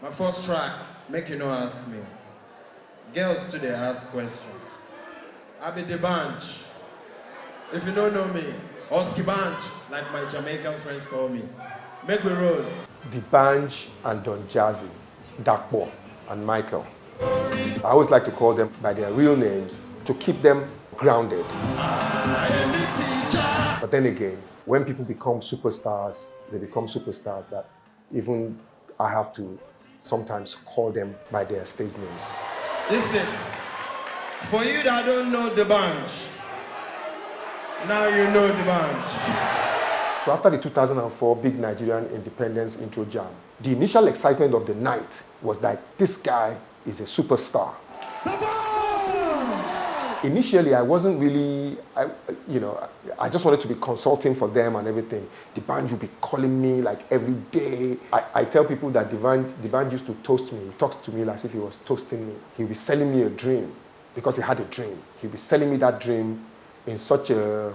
My first track, make you no ask me. Girls today ask question. I be the bunch. If you don't know me, Oski Bunch, like my Jamaican friends call me. Make we roll. The Banj and Don Jazzy, Dakpo and Michael. I always like to call them by their real names to keep them grounded. But then again, when people become superstars, they become superstars that even I have to sometimes call them by their stage names. Listen, for you that don't know the bunch, now you know the bunch. So after the 2004 big Nigerian independence intro jam, the initial excitement of the night was like, this guy is a superstar. Initially, I wasn't really, I just wanted to be consulting for them and everything. The band would be calling me like every day. I tell people that the band used to toast me. He talks to me as if he was toasting me. He'd be selling me a dream because he had a dream. He'd be selling me that dream in such a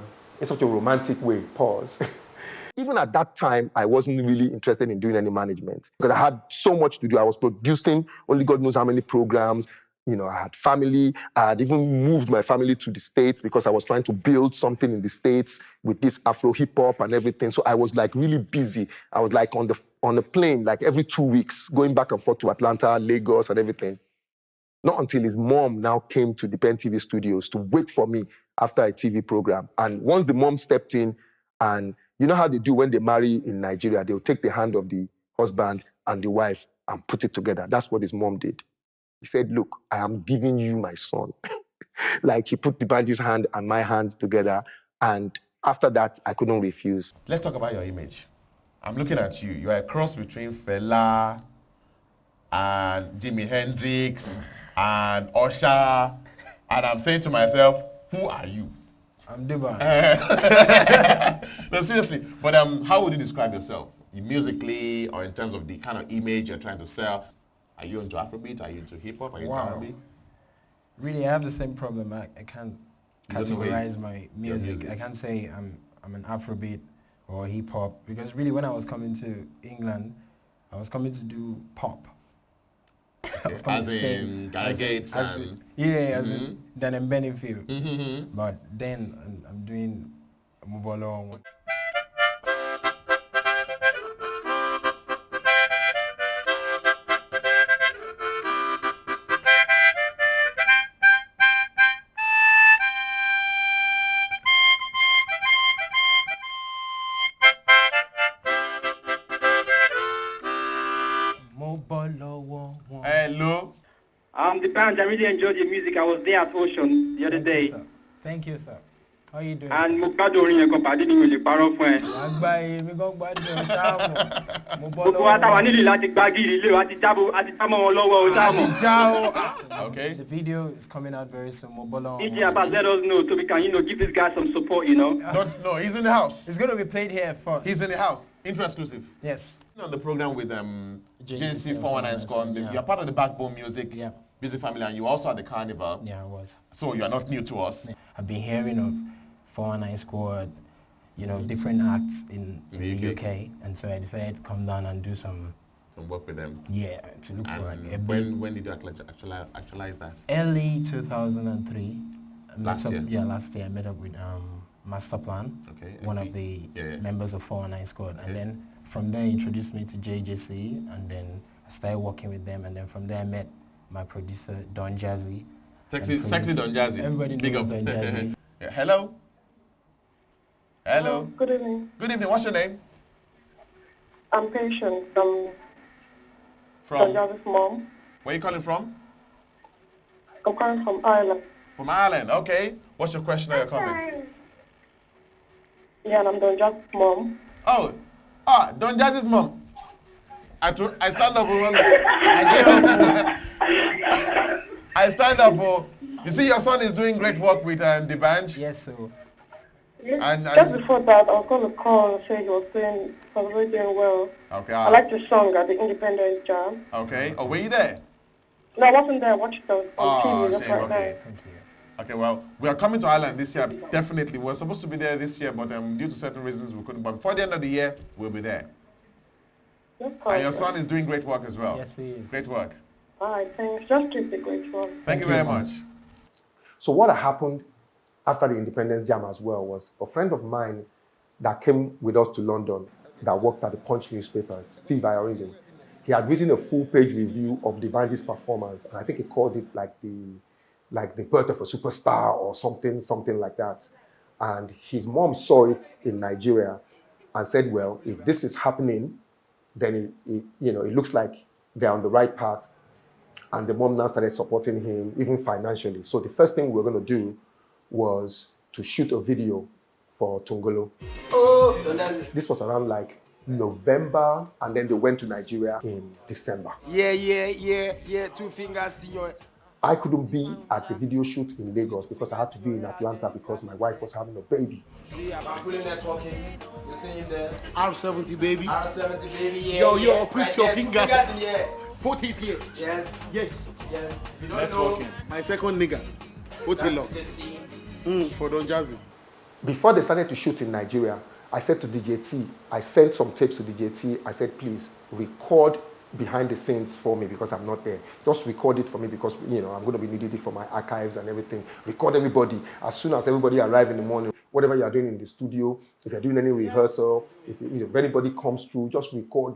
romantic way, pause. Even at that time, I wasn't really interested in doing any management because I had so much to do. I was producing only God knows how many programs. I had family. I had even moved my family to the States because I was trying to build something in the States with this Afro hip hop and everything. So I was like really busy. I was like on the plane like every 2 weeks, going back and forth to Atlanta, Lagos, and everything. Not until his mom now came to the Pen TV studios to wait for me after a TV program. And once the mom stepped in, and you know how they do when they marry in Nigeria, they'll take the hand of the husband and the wife and put it together. That's what his mom did. He said, look, I am giving you my son. Like he put the band's hand and my hand together. And after that, I couldn't refuse. Let's talk about your image. I'm looking at you. You're a cross between Fela and Jimi Hendrix and Usher. And I'm saying to myself, who are you? I'm Dubai. No, seriously. But how would you describe yourself? Musically or in terms of the kind of image you're trying to sell? Are you into Afrobeat? Are you into hip hop? Are you into R&B? Really, I have the same problem. I can't categorize my music. I can't say I'm an Afrobeat or hip hop because really, when I was coming to England, I was coming to do pop. Okay. As in Guy Gates and... As in Dan and Benefield. But then I'm doing Mubolo. Hello. The band, I really enjoyed the music. I was there at Ocean the other day. Thank you, sir. How are you doing? And mo gbádùn orin yẹn kan pàdé ní ìwé parọ́ fún ẹ. Àgbáyé mi gan gbádùn ṣáàmù. Gbogbo wa táwa nílì láti gbágìrì ilé wa ti jábọ̀ àti jámọ́ wọn lọ́wọ́ o ṣáàmù. Okay. The video is coming out very soon. Mobolo. DJ Abbas, let us know so we can, give this guy some support, No, he's in the house. It's going to be played here first. He's in the house. Intro exclusive. Yes. On the program with JC 419 Squad. You're part of the Backbone Music family, and you also at the Carnival. Yeah, I was. So you're not new to us. I've been hearing of 419 Squad, different acts in the UK, and so I decided to come down and do some work with them. Yeah, to look for it. When did you actualize that? Early 2003. Last year? Yeah, last year I met up with Masterplan, one of the members of 419 Squad, and then from there he introduced me to JJC, and then I started working with them, and then from there I met my producer Don Jazzy. Sexy Don Jazzy. Everybody knows Don Jazzy. Hello. Hello. Good evening. Good evening. What's your name? I'm Patient from Don Jazzy's mom. Where are you calling from? I'm calling from Ireland. From Ireland. Okay. What's your question or your comment? Yeah, and I'm Don Jazzy's mom. Don Jazzy's mom. I stand up for I stand up for. You see, your son is doing great work with the band. Yes, sir. Yes, and just before that, I was going to call and say he was doing well. Okay. I liked your song at the Independence Jam. Okay. Oh, were you there? No, I wasn't there. I watched it on TV. That's right. Okay. Thank you. Okay, well, we are coming to Ireland this year, definitely. We're supposed to be there this year, but due to certain reasons, we couldn't. But before the end of the year, we'll be there. And your son is doing great work as well. Yes, he is. Great work. All right, thanks. Just keep the great work. Thank you very much. So what had happened after the Independence Jam as well was a friend of mine that came with us to London that worked at the Punch newspapers, Steve Ayo. He had written a full-page review of the band's performance, and I think he called it like the birth of a superstar or something like that. And his mom saw it in Nigeria and said, well, if this is happening, then it looks like they're on the right path. And the mom now started supporting him, even financially. So the first thing we were going to do was to shoot a video for Tungolo. This was around like November, and then they went to Nigeria in December. Yeah, 2 fingers, see I couldn't be at the video shoot in Lagos because I had to be in Atlanta because my wife was having a baby. Putting networking, you see him there. R70 baby. R70 baby, yeah. Yo, put your fingers in here. Put it here. Yes. Yes. You don't know. My second nigga. Put it up. For Don Jazzy. Before they started to shoot in Nigeria, I said to DJ T, I sent some tapes to DJ T. I said, please record behind the scenes for me because I'm not there. Just record it for me because, I'm going to be needing it for my archives and everything. Record everybody. As soon as everybody arrives in the morning, whatever you are doing in the studio, if you're doing any rehearsal, if anybody comes through, just record.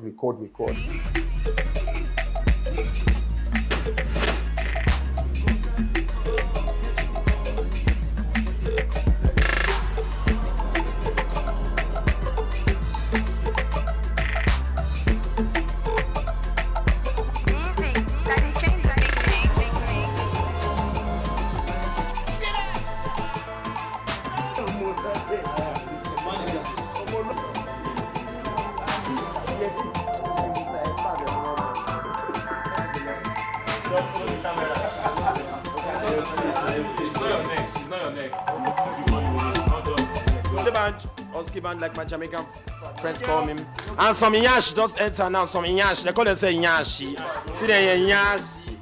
Husky band like my Jamaican friends call me. And some Inyashi just enter now, some Inyashi. They call themselves Inyashi. See them Inyashi.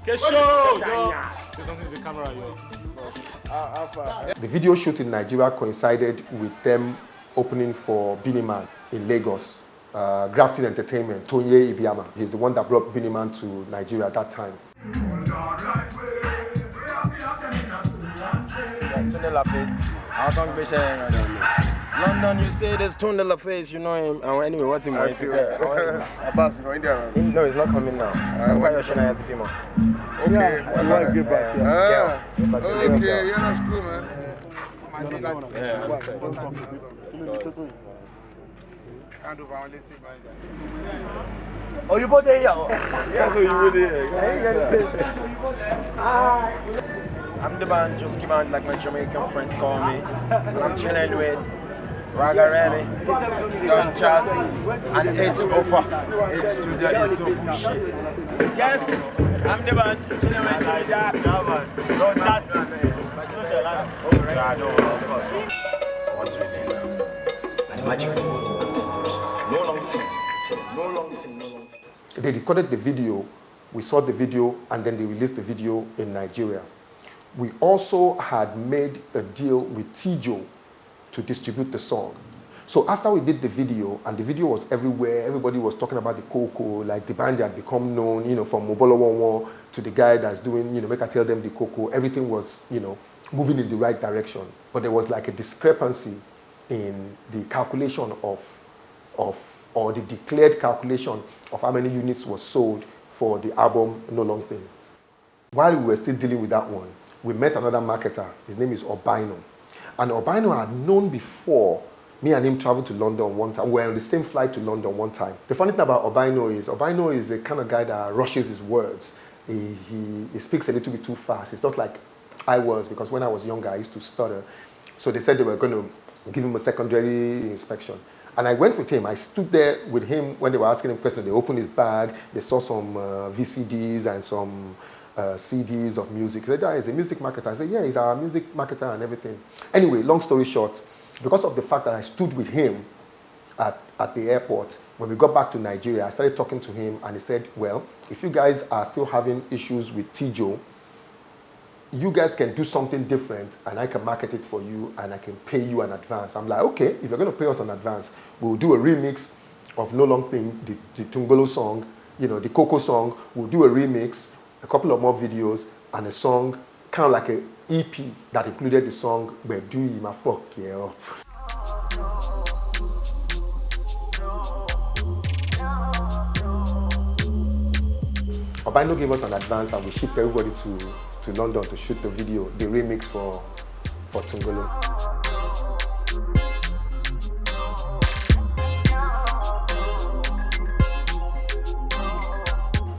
The video shoot in Nigeria coincided with them opening for Beenie Man in Lagos. Grafted Entertainment, Tonye Ibiama. He's the one that brought Beenie Man to Nigeria at that time. London, you say there's Tone de la Face, you know him. Anyway, what's him? Abbas, India. No, he's not coming now. I'm Ayo Shonaiya to come on. Okay, I want to get back to okay, yeah, that's cool, man. Oh, you bought there, yeah? I'm the band, just keep on like my Jamaican friends call me. And I'm chilling with Raga Remy, Don Jazzy, and H-Offer. H-Studio is so bullshit. Yes, I'm the band, chilling with Don Jazzy. What's with them now? And the magic no long thing. They recorded the video, we saw the video, and then they released the video in Nigeria. We also had made a deal with Tijo to distribute the song. So after we did the video, and the video was everywhere, everybody was talking about the Coco, like the band had become known, from Mobolo Wonwo to the guy that's doing, make I tell them the Coco, everything was, moving in the right direction. But there was like a discrepancy in the calculation or the declared calculation of how many units was sold for the album No Long Thing. While we were still dealing with that one, we met another marketer. His name is Obino. And Obino had known before me and him traveled to London one time. We were on the same flight to London one time. The funny thing about Obino is the kind of guy that rushes his words. He speaks a little bit too fast. It's not like I was, because when I was younger, I used to stutter. So they said they were going to give him a secondary inspection. And I went with him. I stood there with him when they were asking him questions. They opened his bag. They saw some VCDs and some CDs of music. He said, he's a music marketer. I said, yeah, he's our music marketer and everything. Anyway, long story short, because of the fact that I stood with him at the airport, when we got back to Nigeria, I started talking to him, and he said, well, if you guys are still having issues with Tijo, you guys can do something different, and I can market it for you, and I can pay you an advance. I'm like, okay, if you're going to pay us an advance, we'll do a remix, of No Long Thing, the Tungolo song, you know, the Coco song. We'll do a remix, a couple of more videos, and a song, kind of like an EP that included the song Where Do You Ma Fuck Yeah Up. Albino gave us an advance and we shipped everybody to London to shoot the video, the remix for Tungolo.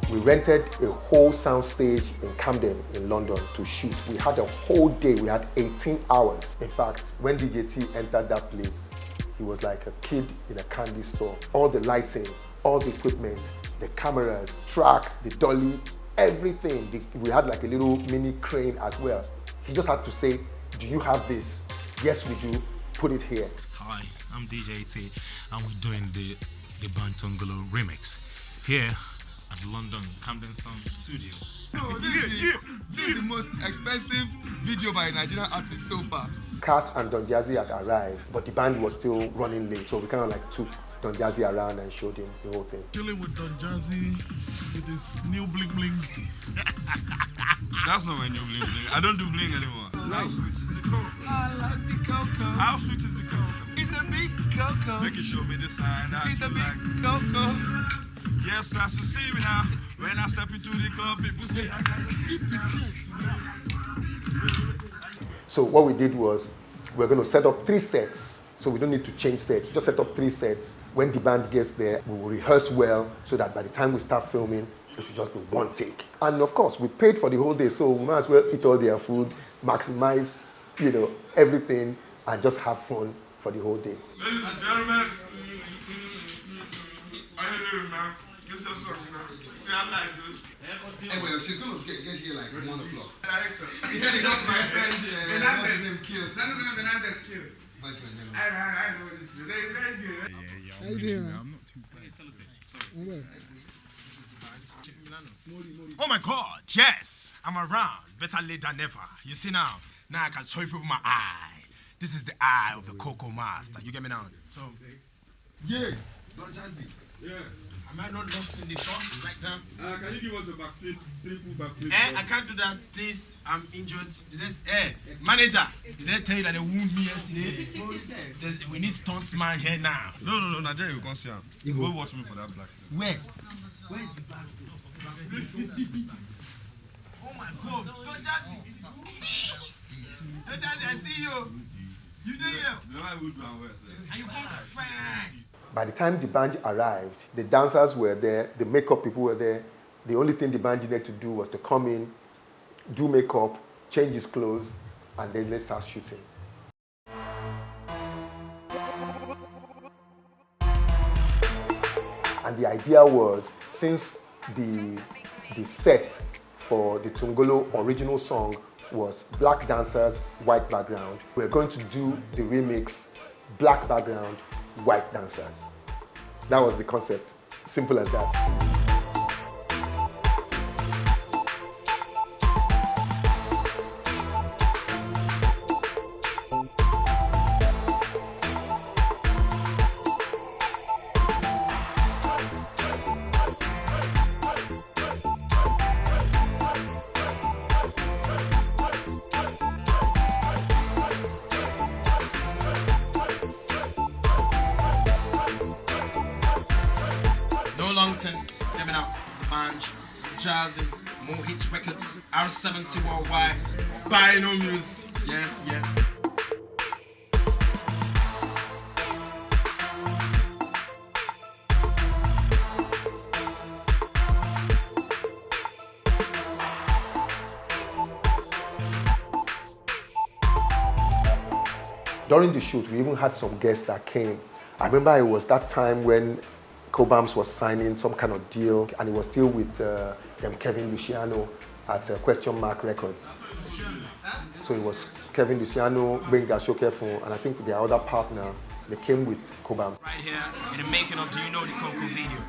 We rented a whole sound stage in Camden in London to shoot. We had a whole day, we had 18 hours. In fact, when DJ T entered that place, he was like a kid in a candy store. All the lighting, all the equipment, the cameras, tracks, the dolly, everything. We had like a little mini crane as well. He just had to say, do you have this? Yes, we do. Put it here. Hi, I'm DJ T, and we're doing the Band Tungolo remix here at London Camden Town Studio. This is the most expensive video by a Nigerian artist so far. Cass and Don Jazzy had arrived, but the band was still running late, so we kind of like took Don Jazzy around and showed him the whole thing. Chilling with Don Jazzy with his new bling bling. That's not my new bling bling. I don't do bling anymore. How sweet is the cocoa? I like the cocoa. How sweet is the cocoa? It's a big cocoa. Make it show me the sign. It's a big cocoa. Yes, I should see me now. When I step into the club, people say I got 50 cents. So what we did was, we're going to set up 3 sets. So we don't need to change sets, just set up 3 sets. When the band gets there, we will rehearse well so that by the time we start filming, it will just be one take. And of course, we paid for the whole day, so we might as well eat all their food, maximize, you know, everything, and just have fun for the whole day. Ladies and gentlemen, how you doing, man? Get your song, you know. See, I like this. Anyway, she's gonna get here like 1 o'clock. Director. Yeah, got my friend Fernandez. Fernandez killed. I know this. They very good. How you doing? I'm not too bad. Oh my God, yes, I'm around. Better late than never. You see now I can show you people my eye. This is the eye of the Coco Master. You get me now? So, yeah, Don Jazzy. Yeah. Am I not lost in the shots like that? Can you give us a backflip? Backflip. I can't do that, please. I'm injured. Manager, did they tell you that they wound me yesterday? We need stuntsman here now. No, Nigeria, you can't see him. Go watch me for that black thing. Where? Where's the black thing? Oh my God, Don Jazzy. Don Jazzy, I see you. You did here. And you come fine. By the time the band arrived, the dancers were there, the makeup people were there. The only thing the band needed to do was to come in, do makeup, change his clothes, and then let's start shooting. And the idea was, since the set for the Tungolo original song was black dancers, white background, we're going to do the remix, black background, white dancers. That was the concept. Simple as that. Coming out, Don Jazzy, More Hits Records, R70 Worldwide, Buy No Music. Yes, yeah. During the shoot, we even had some guests that came. I remember it was that time when Cobams was signing some kind of deal, and he was still with Kevin Luciano at Question Mark Records. So it was Kevin Luciano, Benga Shokefun, and I think their other partner, they came with Cobams. Right here in the making of Do You Know the Coco video.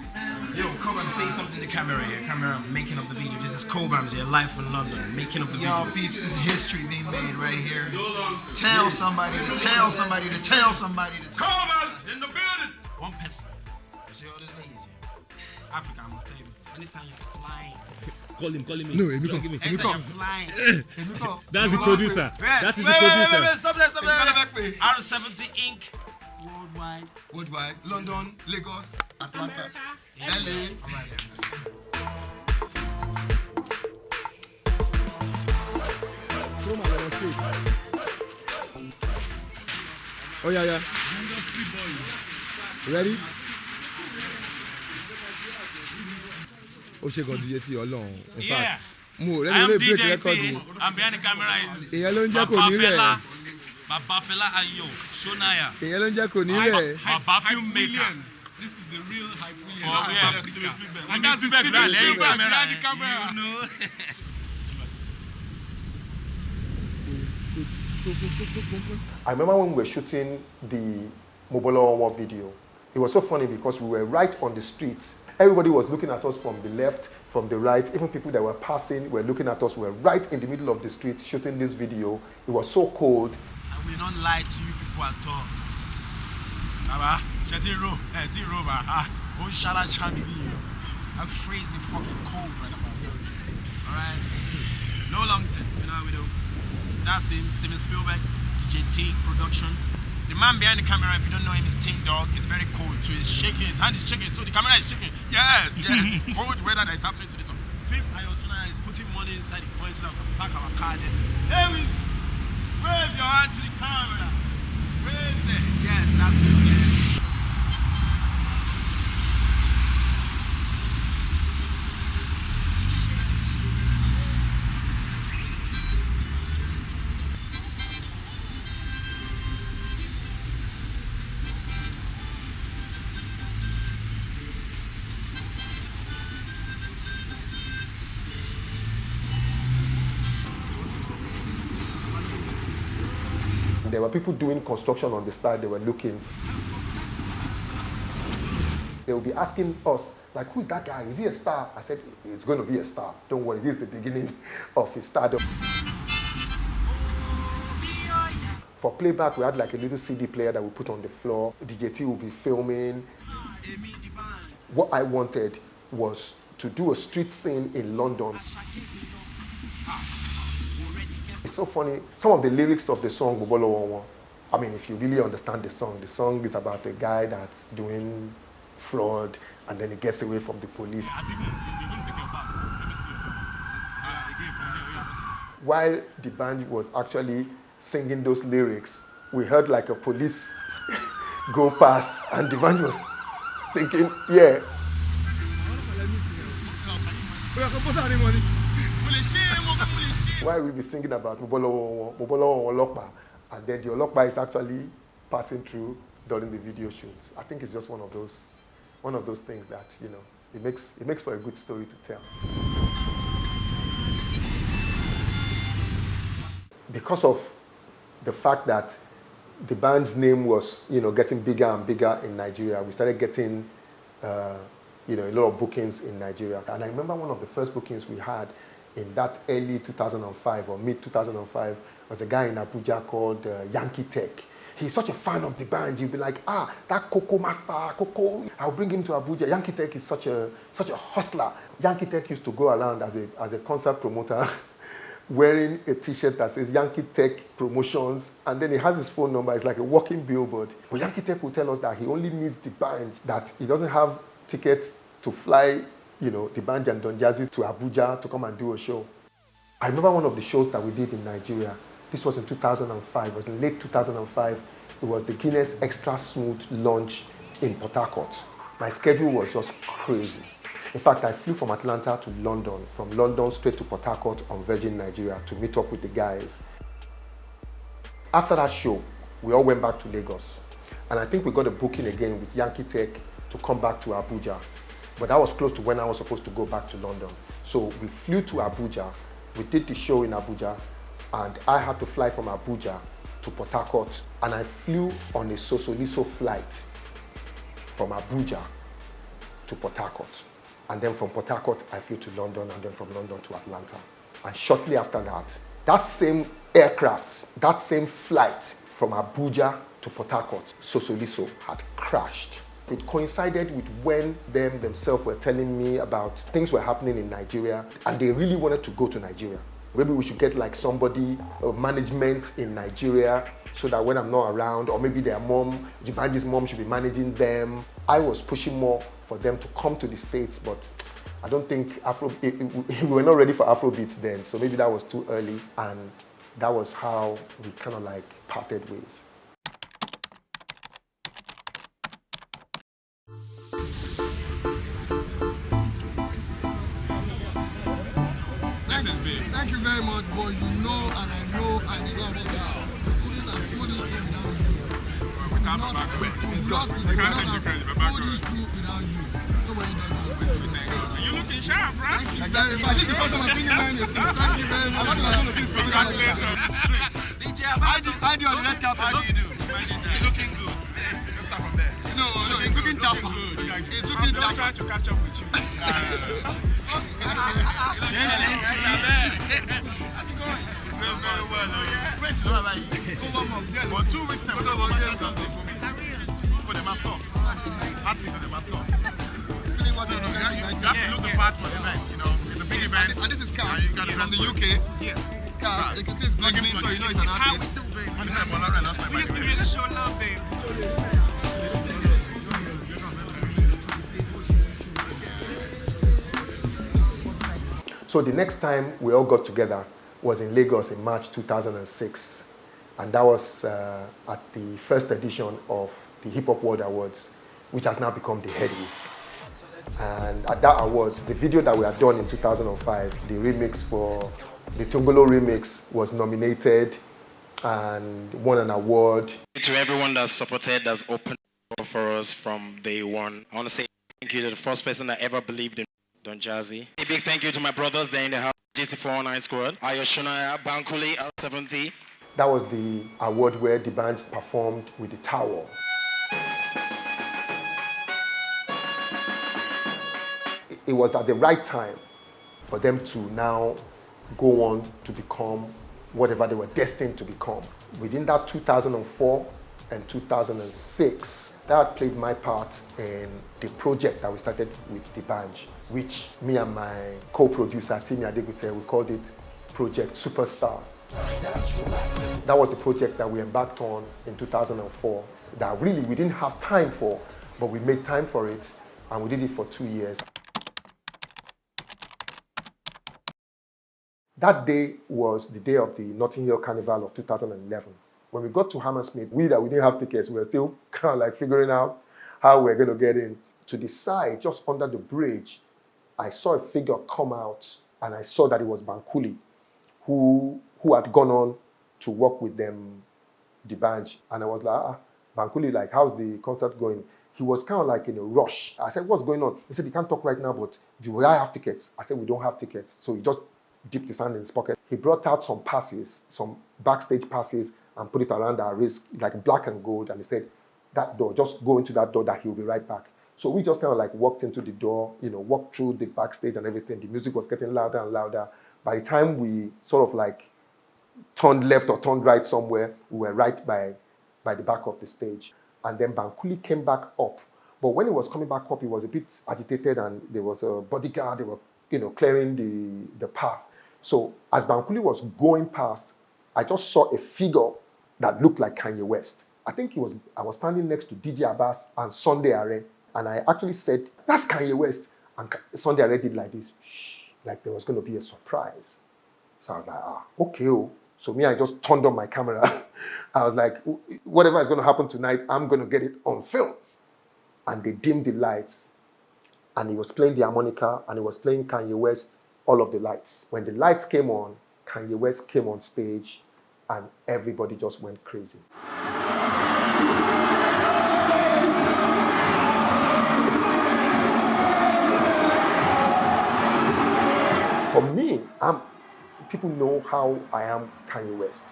Yo, Cobams, say something to the camera here. Camera, making of the video. This is Cobams here, live from London, making of the video. Yo, peeps, this is history being made right here. Tell somebody to tell somebody to tell somebody to tell. Cobams in the building! One person See all these ladies here. Africa, I must tell you, anytime you're flying. Call him. No, Anytime you're flying. That's the producer. Yes. That is the producer. Wait, stop there. R70 Inc. Worldwide. London, Lagos, Atlanta, LA. All right. Throw my lemon straight. Oh yeah. Ready? Oh, she got DJ T alone. In fact, I am DJ T. I'm behind the camera is Baba Fela Ayo Shonaiya. Baba Filmmaker. This is the real hype Williams. And that's the behind the camera. You know. I remember when we were shooting the Mobolo War video. It was so funny because we were right on the street. Everybody was looking at us from the left, from the right. Even people that were passing were looking at us. We were right in the middle of the street shooting this video. It was so cold. I will not lie to you people at all. I'm freezing fucking cold right about now. Alright? No long term, you know how we do. That's him, Steven Spielberg, DJ T production. The man behind the camera, if you don't know him, is Team Dog. He's very cold, so he's shaking, his hand is shaking, so the camera is shaking. Yes, it's cold weather that is happening to this one. Film Ayo Shonaiya is putting money inside the coin so that we can pack our car there. Lewis, wave your hand to the camera. Wave there. Yes, that's it. Yeah. There were people doing construction on the side, they were looking. They will be asking us, like, who's that guy? Is he a star? I said, he's going to be a star. Don't worry, this is the beginning of his stardom. For playback, we had like a little CD player that we put on the floor. DJ T will be filming. What I wanted was to do a street scene in London. It's so funny. Some of the lyrics of the song, Bobolo Wonwo, I mean, if you really understand the song is about a guy that's doing fraud and then he gets away from the police. While the band was actually singing those lyrics, we heard like a police go past and the band was thinking, yeah. Why we be singing about Mobolo Olokpa, and then the Olokpa is actually passing through during the video shoots. I think it's just one of those things that, you know, it makes for a good story to tell. Because of the fact that the band's name was, you know, getting bigger and bigger in Nigeria, we started getting, you know, a lot of bookings in Nigeria. And I remember one of the first bookings we had in that early 2005 or mid 2005 was a guy in Abuja called Yankee Tech. He's such a fan of the band. You'll be like, that Coco master, Coco. I'll bring him to Abuja. Yankee Tech is such a hustler. Yankee Tech used to go around as a concert promoter wearing a t-shirt that says Yankee Tech Promotions, and then he has his phone number. It's like a walking billboard. But Yankee Tech will tell us that he only needs the band, that he doesn't have tickets to fly, you know, the band and Don Jazzy to Abuja to come and do a show. I remember one of the shows that we did in Nigeria. This was in 2005. It was in late 2005. It was the Guinness Extra Smooth launch in Port Harcourt. My schedule was just crazy. In fact, I flew from Atlanta to London, from London straight to Port Harcourt on Virgin Nigeria to meet up with the guys. After that show, we all went back to Lagos. And I think we got a booking again with Yankee Tech to come back to Abuja. But that was close to when I was supposed to go back to London. So we flew to Abuja, we did the show in Abuja, and I had to fly from Abuja to Port Harcourt, and I flew on a Sosoliso flight from Abuja to Port Harcourt. And then from Port Harcourt, I flew to London, and then from London to Atlanta. And shortly after that, that same aircraft, that same flight from Abuja to Port Harcourt, Sosoliso had crashed. It coincided with when themselves were telling me about things were happening in Nigeria, and they really wanted to go to Nigeria. Maybe we should get like somebody, management in Nigeria, so that when I'm not around, or maybe their mom, Jibanji's mom should be managing them. I was pushing more for them to come to the States, but I don't think we were not ready for Afrobeats then, so maybe that was too early, and that was how we kind of like parted ways. Thank you very much, boy. You know, and I know, and you know what it is. We couldn't have put this through without you. We could not put this through without you. Nobody does that. You're looking sharp, right? Thank you very much. Thank you very much. Congratulations. DJ, I do on the red carpet. How do you do? You're looking good. Let's start from there. No, he's looking dapper. He's looking dapper. I'm trying to catch up with you. How's it going? It's going very well. Wait, how about you? For 2 weeks time, for the mascot. Acting for the mascot. You have to look the part for the event, you know. It's a big event. And this is Cass from the UK. Yeah. Cass, you can see it's blinking, so you know it's an artist. We just give you the show love, babe. So the next time we all got together was in Lagos in March 2006. And that was at the first edition of the Hip Hop World Awards, which has now become the Headies. And at that awards, the video that we had done in 2005, the remix for the Tongolo remix, was nominated and won an award. To everyone that's supported, that's opened the door for us from day one, I want to say thank you to the first person that ever believed in Don Jazzy. A big thank you to my brothers there in the house, JC419 squad, Ayo Shonaiya, Bankole, L70. That was the award where the band performed with the towel. It was at the right time for them to now go on to become whatever they were destined to become. Within that 2004 and 2006, that played my part in the project that we started with the band, which me and my co-producer, Timi Adegute, we called it Project Superstar. That was the project that we embarked on in 2004 that really we didn't have time for, but we made time for it, and we did it for 2 years. That day was the day of the Notting Hill Carnival of 2011. When we got to Hammersmith, we didn't have tickets, we were still kind of like figuring out how we're going to get in. To the side, just under the bridge, I saw a figure come out, and I saw that it was Bankole, who had gone on to work with them, the band. And I was like, Bankole, like, how's the concert going? He was kind of like in a rush. I said, what's going on? He said, you can't talk right now, but do I have tickets? I said, we don't have tickets. So he just dipped his hand in his pocket. He brought out some passes, some backstage passes, and put it around our wrist, like black and gold. And he said, that door, just go into that door, that he'll be right back. So we just kind of like walked into the door, walked through the backstage and everything. The music was getting louder and louder. By the time we sort of like turned left or turned right somewhere, we were right by the back of the stage. And then Bankole came back up. But when he was coming back up, he was a bit agitated, and there was a bodyguard, they were, clearing the path. So as Bankole was going past, I just saw a figure that looked like Kanye West. I was standing next to DJ Abbas and Sunday Are, and I actually said, that's Kanye West. And Sunday Are did like this, like there was going to be a surprise. So I was like, okay. So me, I just turned on my camera. I was like, whatever is going to happen tonight, I'm going to get it on film. And they dimmed the lights, and he was playing the harmonica, and he was playing Kanye West, all of the lights. When the lights came on, Kanye West came on stage, and everybody just went crazy. For me, people know how I am Kanye West.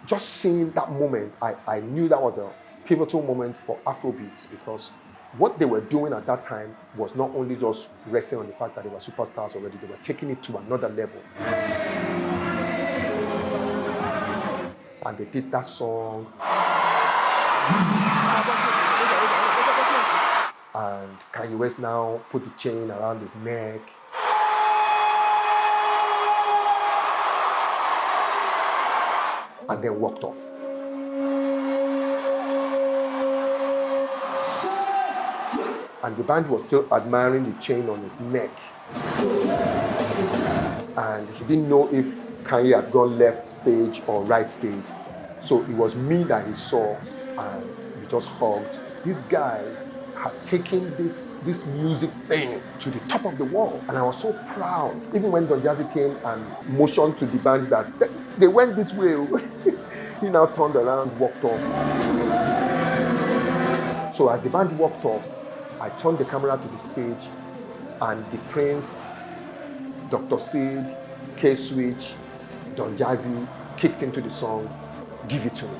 Just seeing that moment, I knew that was a pivotal moment for Afrobeats, because what they were doing at that time was not only just resting on the fact that they were superstars already, they were taking it to another level. and they did that song. And Kanye West now put the chain around his neck. And then walked off. And the band was still admiring the chain on his neck. And he didn't know if Kanye had gone left stage or right stage. So it was me that he saw, and we just hugged. These guys had taken this music thing to the top of the world. And I was so proud. Even when Don Jazzy came and motioned to the band that they went this way, he now turned around, walked off. So as the band walked off, I turned the camera to the stage, and the Prince, Dr. Sid, K-Switch, Don Jazzy kicked into the song, Give It To Me.